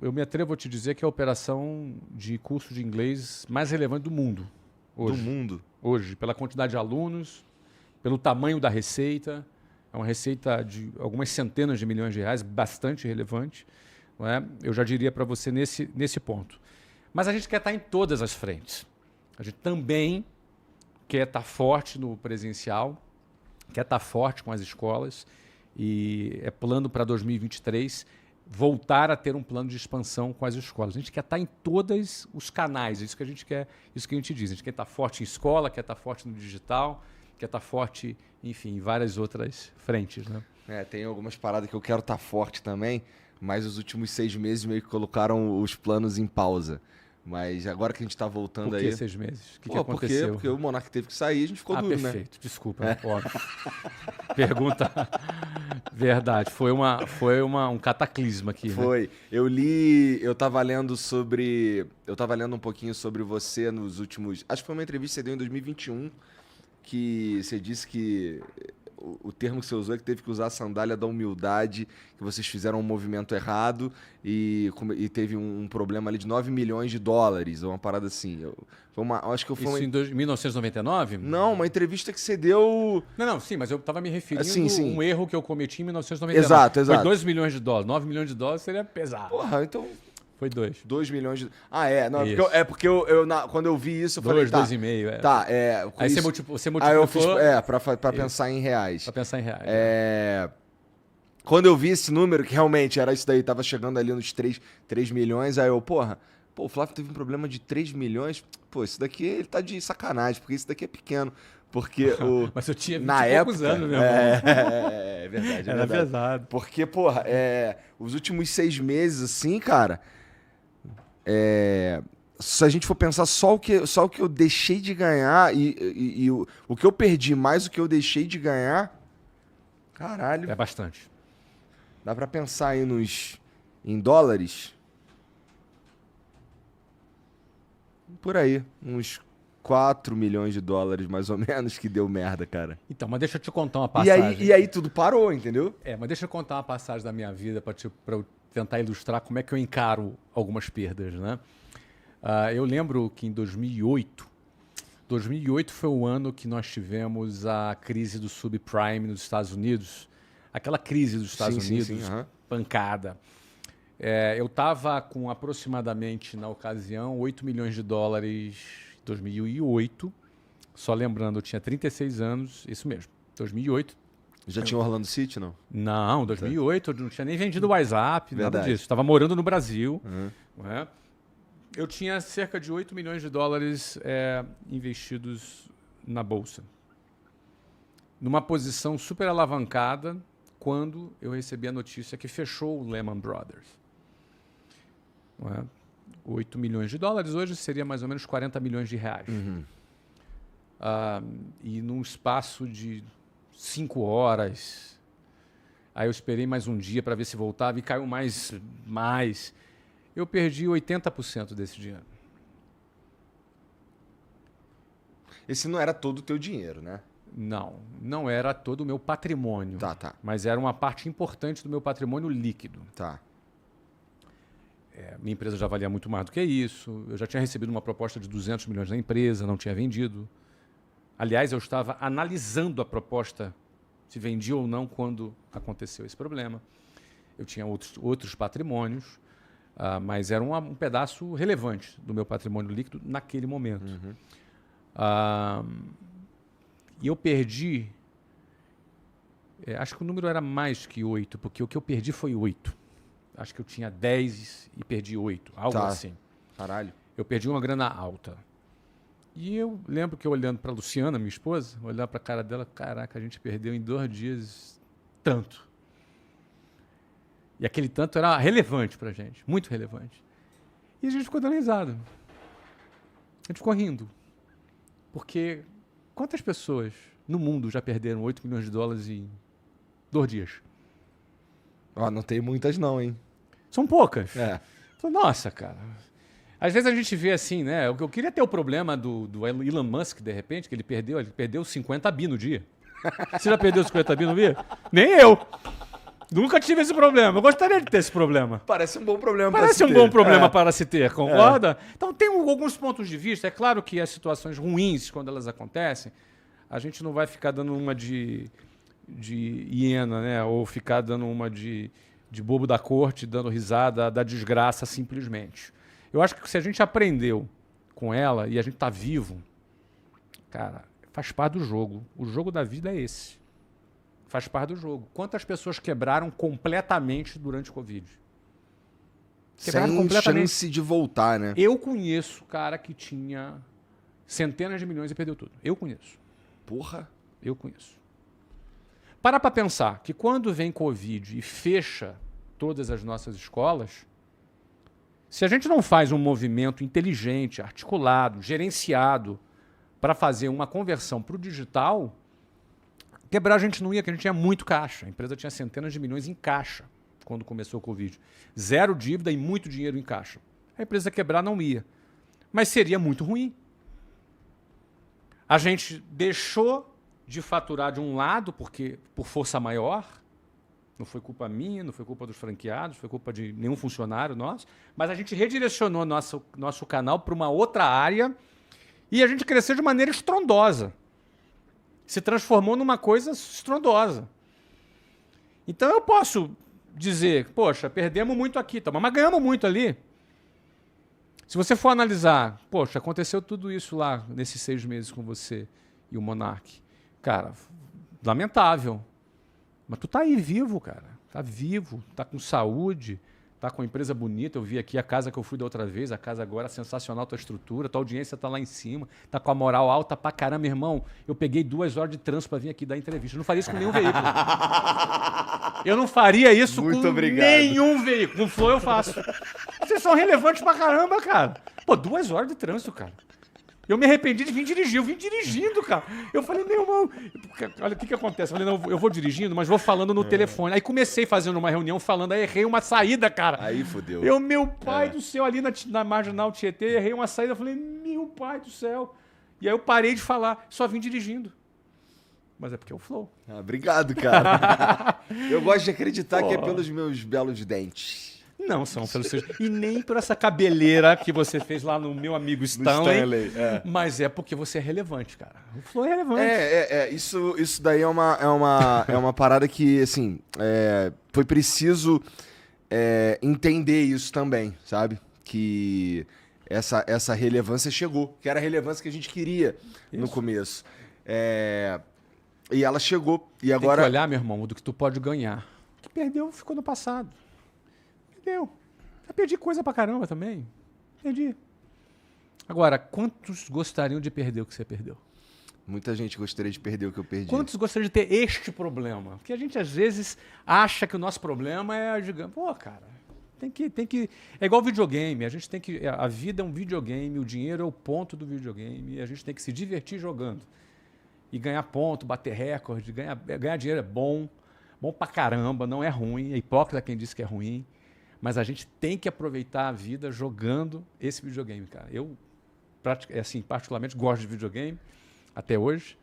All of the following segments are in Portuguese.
eu me atrevo a te dizer que é a operação de curso de inglês mais relevante do mundo. Hoje. Do mundo? Hoje, pela quantidade de alunos, pelo tamanho da receita. É uma receita de algumas centenas de milhões de reais, bastante relevante. Não é? Eu já diria para você nesse ponto. Mas a gente quer estar em todas as frentes. A gente também quer estar forte no presencial, quer estar forte com as escolas e é plano para 2023 voltar a ter um plano de expansão com as escolas. A gente quer estar em todos os canais, isso que a gente quer, isso que a gente diz. A gente quer estar forte em escola, quer estar forte no digital, quer estar forte, enfim, em várias outras frentes, né? Tem algumas paradas que eu quero estar forte também, mas os últimos 6 meses meio que colocaram os planos em pausa. Mas agora que a gente tá voltando aí... Por que 6 meses? O que aconteceu? Porque o Monark teve que sair e a gente ficou duro, né? Perfeito. Desculpa, óbvio. Pergunta... Verdade. Foi um cataclisma aqui, Foi. Né? Eu tava lendo um pouquinho sobre você nos últimos... Acho que foi uma entrevista que você deu em 2021, que você disse que... O termo que você usou é que teve que usar a sandália da humildade, que vocês fizeram um movimento errado e teve um problema ali de 9 milhões de dólares, ou uma parada assim. Acho que foi Isso em 1999? Não, uma entrevista que você deu... Não, sim, mas eu estava me referindo sim. a um erro que eu cometi em 1999. Exato. Foi 2 milhões de dólares. 9 milhões de dólares seria pesado. Porra, então... Foi 2. 2 milhões de... Ah, é. Não, porque quando eu vi isso, eu falei... 2,5. É. Tá, Aí isso, você multiplicou... Aí eu fiz... pra pensar em reais. Pra pensar em reais. Quando eu vi esse número, que realmente era isso daí, tava chegando ali nos 3 milhões, aí eu, o Flávio teve um problema de 3 milhões, isso daqui ele tá de sacanagem, porque isso daqui é pequeno. Porque o... Mas eu tinha 20 na e poucos época, anos, meu irmão. É verdade, Era pesado. Porque, os últimos 6 meses, assim, cara... se a gente for pensar só o que eu deixei de ganhar e o que eu perdi mais o que eu deixei de ganhar, caralho. É bastante. Dá pra pensar aí em dólares? Por aí, uns 4 milhões de dólares mais ou menos que deu merda, cara. Então, mas deixa eu te contar uma passagem. E aí tudo parou, entendeu? Mas deixa eu contar uma passagem da minha vida pra eu tentar ilustrar como é que eu encaro algumas perdas, né? Eu lembro que em 2008 foi o ano que nós tivemos a crise do subprime nos Estados Unidos. Aquela crise dos Estados Unidos, pancada. Eu estava com aproximadamente, na ocasião, 8 milhões de dólares em 2008. Só lembrando, eu tinha 36 anos, isso mesmo, 2008. Já tinha Orlando City, não? Não, 2008 eu não tinha nem vendido o WhatsApp, Verdade. nada disso. Estava morando no Brasil. Não é? Eu tinha cerca de 8 milhões de dólares investidos na Bolsa. Numa posição super alavancada, quando eu recebi a notícia que fechou o Lehman Brothers. Não é? 8 milhões de dólares hoje seria mais ou menos 40 milhões de reais. E num espaço de 5 horas, aí eu esperei mais um dia para ver se voltava e caiu mais. Eu perdi 80% desse dinheiro. Esse não era todo o teu dinheiro, né? Não era todo o meu patrimônio. Tá. Mas era uma parte importante do meu patrimônio líquido. Tá. Minha empresa já valia muito mais do que isso. Eu já tinha recebido uma proposta de 200 milhões da empresa, não tinha vendido. Aliás, eu estava analisando a proposta, se vendia ou não, quando aconteceu esse problema. Eu tinha outros patrimônios, mas era um pedaço relevante do meu patrimônio líquido naquele momento. E eu perdi... acho que o número era mais que 8, porque o que eu perdi foi 8. Acho que eu tinha 10 e perdi 8, algo assim. Caralho. Eu perdi uma grana alta. E eu lembro que eu olhando para a Luciana, minha esposa, olhar para a cara dela, caraca, a gente perdeu em 2 dias tanto. E aquele tanto era relevante para a gente, muito relevante. E a gente ficou dando risada. A gente ficou rindo. Porque quantas pessoas no mundo já perderam 8 milhões de dólares em 2 dias? Não tem muitas não, hein? São poucas. Nossa, cara. Às vezes a gente vê assim, né? Eu queria ter o problema do Elon Musk, de repente, que ele perdeu 50 bi no dia. Você já perdeu 50 bi no dia? Nem eu. Nunca tive esse problema. Eu gostaria de ter esse problema. Parece um bom problema Parece para um se bom ter. problema para se ter, concorda? Então tem alguns pontos de vista. É claro que as situações ruins, quando elas acontecem, a gente não vai ficar dando uma de hiena, né? Ou ficar dando uma de bobo da corte, dando risada da desgraça simplesmente. Eu acho que se a gente aprendeu com ela e a gente tá vivo, cara, faz parte do jogo. O jogo da vida é esse. Faz parte do jogo. Quantas pessoas quebraram completamente durante o Covid? Quebraram Sem completamente. chance de voltar, né? Eu conheço cara que tinha centenas de milhões e perdeu tudo. Eu conheço. Porra. Eu conheço. Para pensar que quando vem Covid e fecha todas as nossas escolas, se a gente não faz um movimento inteligente, articulado, gerenciado para fazer uma conversão para o digital, quebrar a gente não ia, porque a gente tinha muito caixa. A empresa tinha centenas de milhões em caixa quando começou o Covid. Zero dívida e muito dinheiro em caixa. A empresa quebrar não ia. Mas seria muito ruim. A gente deixou de faturar de um lado, porque por força maior, não foi culpa minha, não foi culpa dos franqueados, não foi culpa de nenhum funcionário nosso, mas a gente redirecionou nosso canal para uma outra área e a gente cresceu de maneira estrondosa. Se transformou numa coisa estrondosa. Então eu posso dizer, poxa, perdemos muito aqui, tá, mas ganhamos muito ali. Se você for analisar, poxa, aconteceu tudo isso lá nesses 6 meses com você e o Monark. Cara, lamentável. Mas tu tá aí vivo, cara. Tá vivo, tá com saúde, tá com a empresa bonita. Eu vi aqui a casa que eu fui da outra vez, a casa agora é sensacional, tua estrutura, tua audiência tá lá em cima, tá com a moral alta pra caramba, irmão. Eu peguei 2 horas de trânsito pra vir aqui dar entrevista. Eu não faria isso com nenhum veículo. Eu não faria isso com nenhum veículo. Com Flow eu faço. Vocês são relevantes pra caramba, cara. Pô, 2 horas de trânsito, cara. Eu me arrependi de vir dirigir. Eu vim dirigindo, cara. Eu falei, meu irmão... Olha, o que acontece? Eu falei, não, eu vou dirigindo, mas vou falando no telefone. Aí comecei fazendo uma reunião falando, aí errei uma saída, cara. Aí fodeu. Meu pai do céu, ali na Marginal Tietê, errei uma saída. Eu falei, meu pai do céu. E aí eu parei de falar, só vim dirigindo. Mas é porque é o Flow. Ah, obrigado, cara. Eu gosto de acreditar que é pelos meus belos dentes. Não são pelos seus... E nem por essa cabeleira que você fez lá no meu amigo Stanley. Mas é porque você é relevante, cara. O Flow é relevante. Isso daí é uma parada que, assim, foi preciso entender isso também, sabe? Que essa relevância chegou, que era a relevância que a gente queria no começo. E ela chegou. E agora... Tem que olhar, meu irmão, do que tu pode ganhar. O que perdeu ficou no passado. Perdeu. Eu perdi coisa pra caramba também. Perdi. Agora, quantos gostariam de perder o que você perdeu? Muita gente gostaria de perder o que eu perdi. Quantos gostariam de ter este problema? Porque a gente, às vezes, acha que o nosso problema é, digamos, pô, cara, tem que... É igual videogame. A gente tem que... A vida é um videogame, o dinheiro é o ponto do videogame, e a gente tem que se divertir jogando. E ganhar ponto, bater recorde, ganhar dinheiro é bom pra caramba, não é ruim. É hipócrita quem disse que é ruim. Mas a gente tem que aproveitar a vida jogando esse videogame, cara. Eu, assim, particularmente gosto de videogame até hoje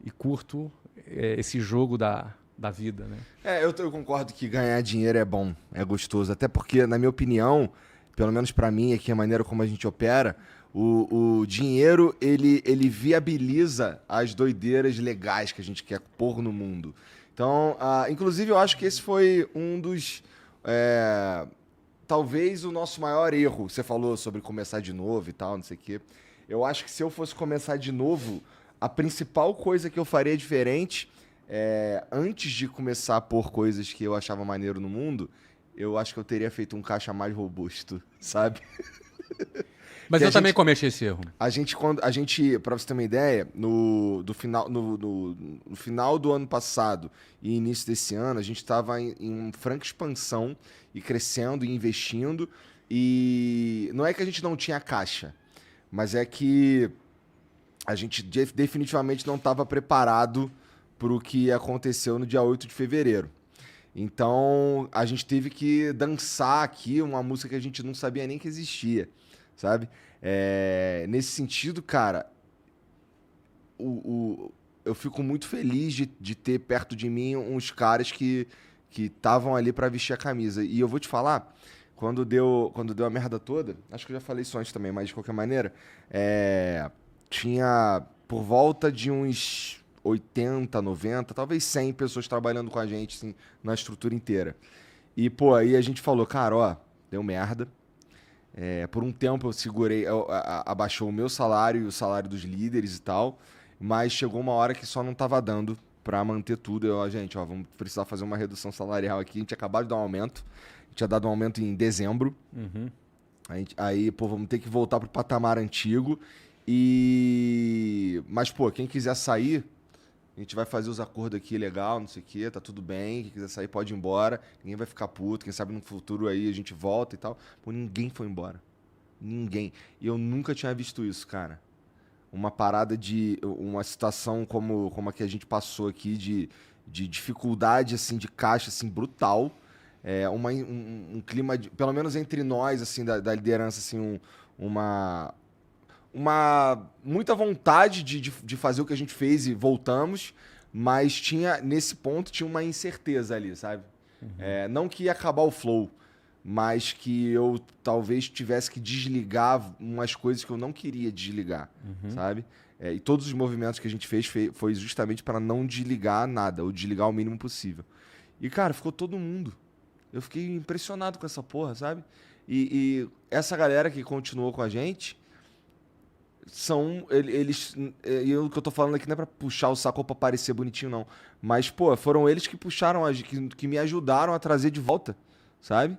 e curto esse jogo da vida, né? Eu concordo que ganhar dinheiro é bom, é gostoso. Até porque, na minha opinião, pelo menos pra mim, aqui a maneira como a gente opera, o dinheiro, ele viabiliza as doideiras legais que a gente quer pôr no mundo. Então, inclusive, eu acho que esse foi um dos... talvez o nosso maior erro. Você falou sobre começar de novo e tal, não sei o quê. Eu acho que se eu fosse começar de novo, a principal coisa que eu faria diferente, antes de começar a pôr coisas que eu achava maneiro no mundo, eu acho que eu teria feito um caixa mais robusto, sabe? Mas eu também cometi esse erro. A gente, pra você ter uma ideia, no final do ano passado e início desse ano, a gente estava em uma franca expansão e crescendo e investindo. E não é que a gente não tinha caixa, mas é que a gente definitivamente não estava preparado para o que aconteceu no dia 8 de fevereiro. Então, a gente teve que dançar aqui uma música que a gente não sabia nem que existia, sabe? Nesse sentido, cara, eu fico muito feliz de ter perto de mim uns caras que que estavam ali pra vestir a camisa. E eu vou te falar, quando deu a merda toda, acho que eu já falei isso antes também, mas de qualquer maneira, tinha por volta de uns 80, 90, talvez 100 pessoas trabalhando com a gente, assim, na estrutura inteira. E, pô, aí a gente falou, cara, ó, deu merda. Por um tempo eu segurei, abaixou o meu salário e o salário dos líderes e tal, mas chegou uma hora que só não tava dando pra manter tudo. Gente, ó, vamos precisar fazer uma redução salarial aqui. A gente acabou de dar um aumento, a gente tinha dado um aumento em dezembro. Aí, pô, vamos ter que voltar pro patamar antigo. Mas, pô, quem quiser sair, a gente vai fazer os acordos aqui legal, não sei o quê, tá tudo bem. Quem quiser sair pode ir embora. Ninguém vai ficar puto. Quem sabe no futuro aí a gente volta e tal. Pô, ninguém foi embora. Ninguém. E eu nunca tinha visto isso, cara. Uma parada de... Uma situação como a que a gente passou aqui de dificuldade, assim, de caixa, assim, brutal. Um clima, pelo menos entre nós, assim, da liderança, assim, uma muita vontade de fazer o que a gente fez e voltamos, mas nesse ponto tinha uma incerteza ali, sabe? Não que ia acabar o flow, mas que eu talvez tivesse que desligar umas coisas que eu não queria desligar, sabe? E todos os movimentos que a gente fez foi justamente para não desligar nada, ou desligar o mínimo possível. E, cara, ficou todo mundo. Eu fiquei impressionado com essa porra, sabe? E essa galera que continuou com a gente... E o que eu tô falando aqui não é pra puxar o saco ou pra parecer bonitinho, não. Mas, pô, foram eles que puxaram, que me ajudaram a trazer de volta, sabe?